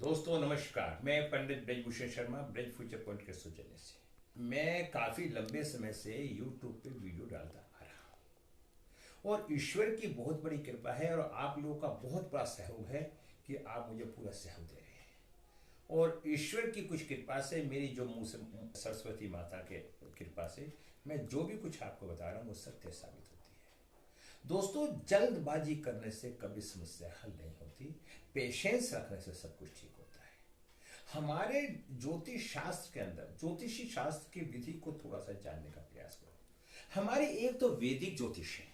दोस्तों नमस्कार, मैं पंडित ब्रजभूषण शर्मा ब्रज फ्यूचर पॉइंट के सौजन्य से मैं काफ़ी लंबे समय से YouTube पे वीडियो डालता आ रहा हूँ और ईश्वर की बहुत बड़ी कृपा है और आप लोगों का बहुत बड़ा सहयोग है कि आप मुझे पूरा सहयोग दे रहे हैं। और ईश्वर की कुछ कृपा से, मेरी जो मुँह से सरस्वती माता के कृपा से मैं जो भी कुछ आपको बता रहा हूँ वो सत्य साबित होती है। दोस्तों, जल्दबाजी करने से कभी समस्या हल नहीं होती, पेशेंस रखने से सब कुछ ठीक होता है। हमारे ज्योतिष शास्त्र के अंदर, ज्योतिषी शास्त्र की विधि को थोड़ा सा जानने का प्रयास करो। हमारी एक तो वैदिक ज्योतिष है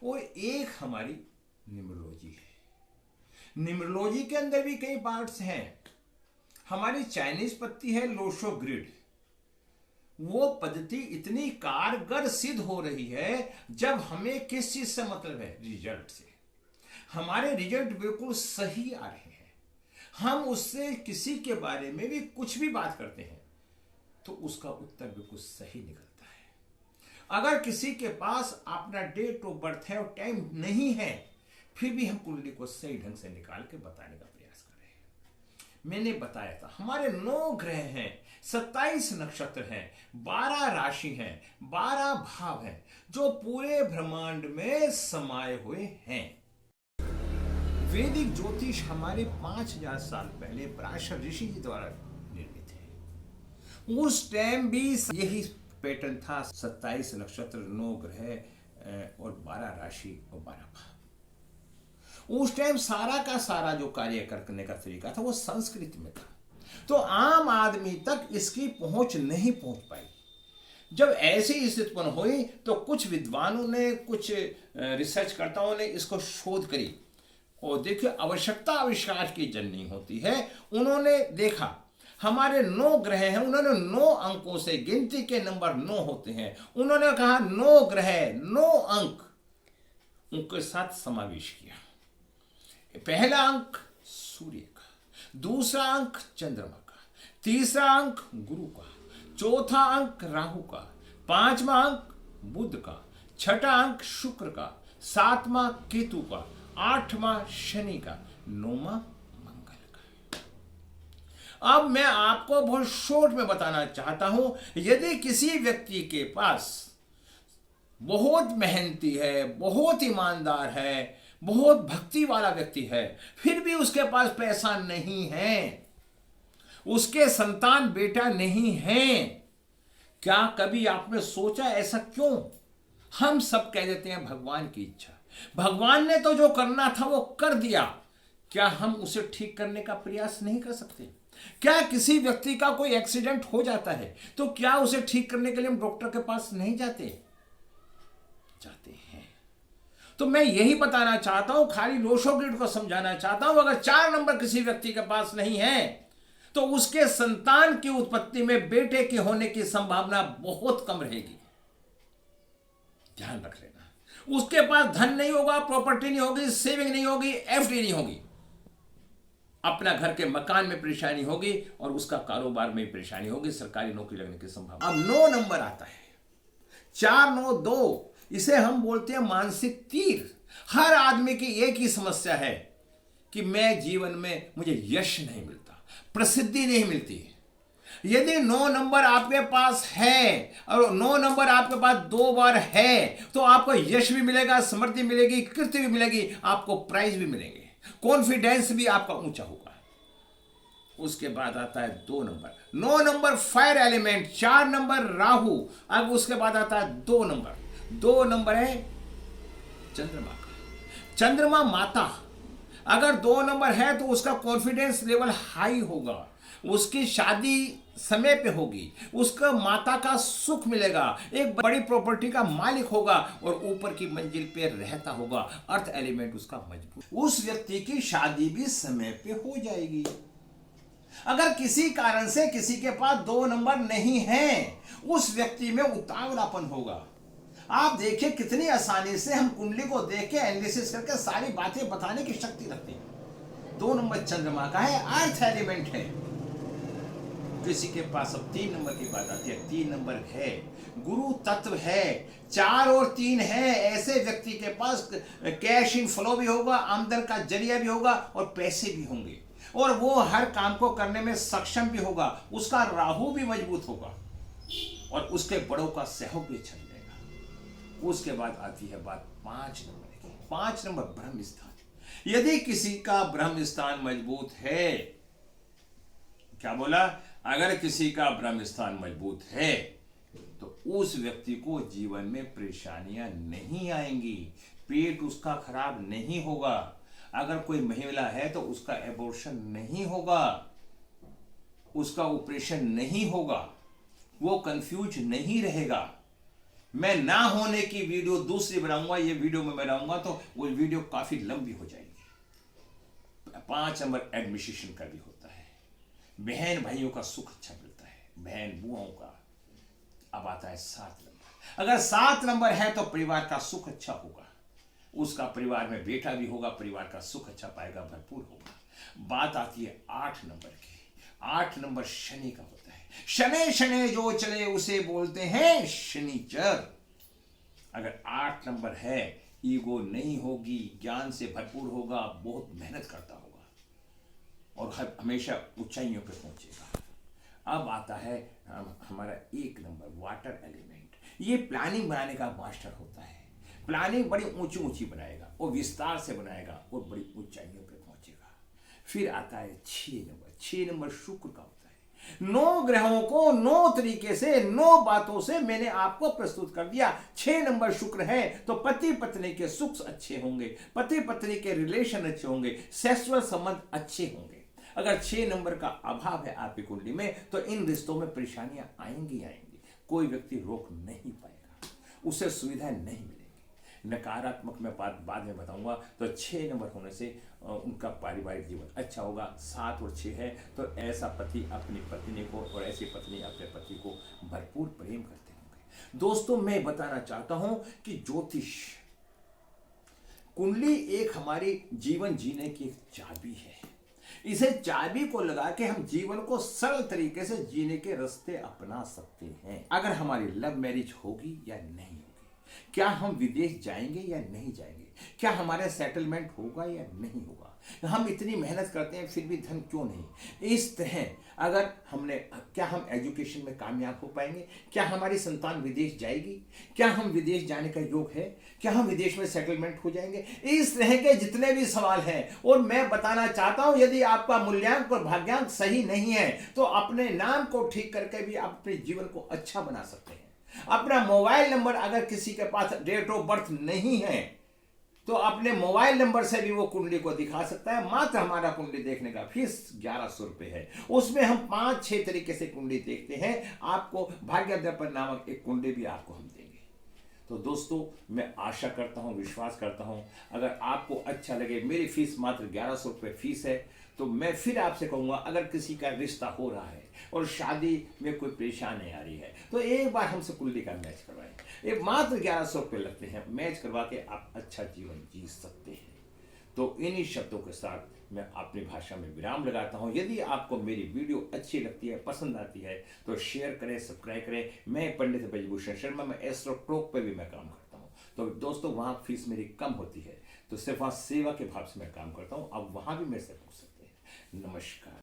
और एक हमारी न्यूमरोलॉजी है। न्यूमरोलॉजी के अंदर भी कई पार्ट्स हैं। हमारी चाइनीज पद्धति है लोशो ग्रिड। वो पद्धति इतनी कारगर सिद्ध हो रही है जब हमें किस चीज से मतलब है, रिजल्ट से। हमारे रिजल्ट बिल्कुल सही आ रहे हैं। हम उससे किसी के बारे में भी कुछ भी बात करते हैं तो उसका उत्तर बिल्कुल सही निकलता है। अगर किसी के पास अपना डेट ऑफ बर्थ है और टाइम नहीं है, फिर भी हम कुंडली को सही ढंग से निकाल के बताने का प्रयास कर रहे हैं। मैंने बताया था हमारे 9 ग्रह हैं, 27 नक्षत्र हैं, 12 राशि हैं, 12 भाव हैं जो पूरे ब्रह्मांड में समाये हुए हैं। वैदिक ज्योतिष हमारे 5000 साल पहले पराशर ऋषि जी द्वारा निर्मित है। उस टाइम भी यही पैटर्न था, 27 नक्षत्र, 9 ग्रह और 12 राशि और 12 भाव। उस टाइम सारा का सारा जो कार्य करने का तरीका था वो संस्कृत में था, तो आम आदमी तक इसकी पहुंच नहीं पहुंच पाई। जब ऐसी स्थिति उत्पन्न हुई तो कुछ विद्वानों ने, कुछ रिसर्चकर्ताओं ने इसको शोध करी और देखिए, आवश्यकता आविष्कार की जननी होती है। उन्होंने देखा हमारे 9 ग्रह हैं, उन्होंने 9 अंकों से, गिनती के नंबर 9 होते हैं, उन्होंने कहा 9 ग्रह 9 अंक उनके साथ समावेश किया। पहला अंक सूर्य का, दूसरा अंक चंद्रमा का, तीसरा अंक गुरु का, चौथा अंक राहु का, 5वां अंक बुध का, 6ठा अंक शुक्र का, 7वां केतु का, 8वां शनि का, 9वां मंगल का। अब मैं आपको बहुत शॉर्ट में बताना चाहता हूं, यदि किसी व्यक्ति के पास बहुत मेहनती है, बहुत ईमानदार है, बहुत भक्ति वाला व्यक्ति है, फिर भी उसके पास पैसा नहीं है, उसके संतान बेटा नहीं है, क्या कभी आपने सोचा ऐसा क्यों? हम सब कह देते हैं भगवान की इच्छा। भगवान ने तो जो करना था वो कर दिया, क्या हम उसे ठीक करने का प्रयास नहीं कर सकते? क्या किसी व्यक्ति का कोई एक्सीडेंट हो जाता है तो क्या उसे ठीक करने के लिए हम डॉक्टर के पास नहीं जाते? जाते हैं। तो मैं यही बताना चाहता हूं, खाली लोशो ग्रिड को समझाना चाहता हूं, अगर 4 नंबर किसी व्यक्ति के पास नहीं है तो उसके संतान की उत्पत्ति में बेटे के होने की संभावना बहुत कम रहेगी। ध्यान रख लेना। उसके पास धन नहीं होगा, प्रॉपर्टी नहीं होगी, सेविंग नहीं होगी, एफडी नहीं होगी, अपना घर के मकान में परेशानी होगी और उसका कारोबार में परेशानी होगी, सरकारी नौकरी लगने की संभावना। अब 9 नंबर आता है, 492, इसे हम बोलते हैं मानसिक तीर। हर आदमी की एक ही समस्या है कि मैं जीवन में, मुझे यश नहीं मिलता, प्रसिद्धि नहीं मिलती। यदि 9 नंबर आपके पास है और 9 नंबर आपके पास 2 बार है तो आपको यश भी मिलेगा, समृद्धि मिलेगी, कीर्ति भी मिलेगी, आपको प्राइज भी मिलेंगे, कॉन्फिडेंस भी आपका ऊंचा होगा। उसके बाद आता है 2 number, 9 number fire element, 4 number Rahu. अब उसके बाद आता है 2 नंबर है चंद्रमा का, चंद्रमा माता। अगर 2 नंबर है तो उसका कॉन्फिडेंस लेवल हाई होगा, उसकी शादी समय पे होगी, उसका माता का सुख मिलेगा, एक बड़ी प्रॉपर्टी का मालिक होगा और ऊपर की मंजिल पे रहता होगा, अर्थ एलिमेंट उसका मजबूत। उस व्यक्ति की शादी भी समय पे हो जाएगी। अगर किसी कारण से किसी के पास 2 नंबर नहीं है, उस व्यक्ति में उतावलापन होगा। आप देखिए कितनी आसानी से हम कुंडली को देख के एनालिसिस करके सारी बातें बताने की शक्ति रखते हैं। 2 नंबर चंद्रमा का है, अर्थ एलिमेंट है। किसी के पास अब 3 नंबर की बात आती है, 3 नंबर है, गुरु तत्व है, 4 और 3 है, ऐसे व्यक्ति के पास कैश इन फ्लो भी होगा, आमदन का जरिया भी होगा और पैसे भी होंगे। और वो हर काम को करने में सक्षम भी होगा, उसका राहु भी मजबूत होगा और उसके बड़ों का सहयोग भी अच्छा मिलेगा। उसके बाद आती है बात 5 नंबर की। 5 नंबर ब्रह्म स्थान। यदि किसी का ब्रह्म स्थान मजबूत है, क्या बोला, अगर किसी का ब्रह्म स्थान मजबूत है तो उस व्यक्ति को जीवन में परेशानियां नहीं आएंगी, पेट उसका खराब नहीं होगा। अगर कोई महिला है तो उसका एबॉर्शन नहीं होगा, उसका ऑपरेशन नहीं होगा, वो कंफ्यूज नहीं रहेगा। मैं ना होने की वीडियो दूसरी बनाऊंगा, ये वीडियो में बनाऊंगा तो वो वीडियो काफी लंबी हो जाएगी। 5 नंबर एडमिनिस्ट्रेशन का भी होता है। बहन भाइयों का सुख अच्छा मिलता है, बहन बुआओं का। अब आता है 7 नंबर। अगर 7 नंबर है तो परिवार का सुख अच्छा होगा, उसका परिवार में बेटा भी होगा, परिवार का सुख अच्छा पाएगा, भरपूर होगा। बात आती है 8 नंबर की। 8 नंबर शनि का होता है। शनि शनि जो चले उसे बोलते हैं शनिचर। अगर 8 नंबर है, ईगो नहीं होगी, ज्ञान से भरपूर होगा, बहुत मेहनत करता होगा और हमेशा ऊंचाइयों पे पहुंचेगा। अब आता है हमारा 1 नंबर वाटर एलिमेंट। ये प्लानिंग बनाने का मास्टर होता है। प्लानिंग बड़ी ऊंची ऊंची बनाएगा और विस्तार से बनाएगा और बड़ी ऊंचाइयों पे पहुंचेगा। फिर आता है 6 नंबर। 6 नंबर शुक्र का होता है। 9 ग्रहों को 9 तरीके से 9 बातों से मैंने आपको प्रस्तुत कर दिया। 6 नंबर शुक्र है तो पति पत्नी के सुख अच्छे होंगे, पति पत्नी के रिलेशन अच्छे होंगे, सेक्सुअल संबंध अच्छे होंगे। अगर 6 नंबर का अभाव है आपकी कुंडली में तो इन रिश्तों में परेशानियां आएंगी। कोई व्यक्ति रोक नहीं पाएगा, उसे सुविधाएं नहीं मिलेगी। नकारात्मक मैं बात बाद में बताऊंगा। तो 6 नंबर होने से उनका पारिवारिक जीवन अच्छा होगा। 7 और 6 है तो ऐसा पति अपनी पत्नी को और ऐसी पत्नी अपने पति को भरपूर प्रेम करते होंगे। दोस्तों, मैं बताना चाहता हूं कि ज्योतिष कुंडली एक हमारी जीवन जीने की एक चाबी है। इसे चाबी को लगा के हम जीवन को सरल तरीके से जीने के रास्ते अपना सकते हैं। अगर हमारी लव मैरिज होगी या नहीं होगी, क्या हम विदेश जाएंगे या नहीं जाएंगे, क्या हमारा सेटलमेंट होगा या नहीं होगा, हम इतनी मेहनत करते हैं फिर भी धन क्यों नहीं। इस तरह अगर क्या हम एजुकेशन में कामयाब हो पाएंगे, क्या हमारी संतान विदेश जाएगी, क्या हम विदेश जाने का योग है, क्या हम विदेश में सेटलमेंट हो जाएंगे। इस तरह के जितने भी सवाल हैं, और मैं बताना चाहता हूं यदि आपका मूल्यांक और भाग्यांक सही नहीं है तो अपने नाम को ठीक करके भी आप अपने जीवन को अच्छा बना सकते हैं। अपना मोबाइल नंबर अगर किसी के पास डेट ऑफ बर्थ नहीं है तो अपने मोबाइल नंबर से भी वो कुंडली को दिखा सकता है। मात्र हमारा कुंडली देखने का फीस 1100 रुपए है। उसमें हम 5-6 तरीके से कुंडली देखते हैं। आपको भाग्य दर्पण नामक एक कुंडली भी आपको हम देंगे। तो दोस्तों, मैं आशा करता हूं, विश्वास करता हूं, अगर आपको अच्छा लगे, मेरी फीस मात्र 1100 रुपये फीस है। तो मैं फिर आपसे कहूंगा, अगर किसी का रिश्ता हो रहा है और शादी में कोई परेशानी आ रही है तो एक बार हमसे कुंडली का मैच करवाएं। ये मात्र 1100 रुपये लगते हैं। मैच करवा के आप अच्छा जीवन जी सकते हैं। तो इन्हीं शब्दों के साथ मैं अपनी भाषा में विराम लगाता हूं। यदि आपको मेरी वीडियो अच्छी लगती है, पसंद आती है तो शेयर करें, सब्सक्राइब करें। मैं पंडित ब्रजभूषण शर्मा, मैं एस्ट्रो टॉक पे भी मैं काम करता हूं। तो दोस्तों, वहां फीस मेरी कम होती है तो सिर्फ वहां सेवा के भाव से मैं काम करता हूं। अब वहां भी मेरे से पूछ सकते हैं। नमस्कार।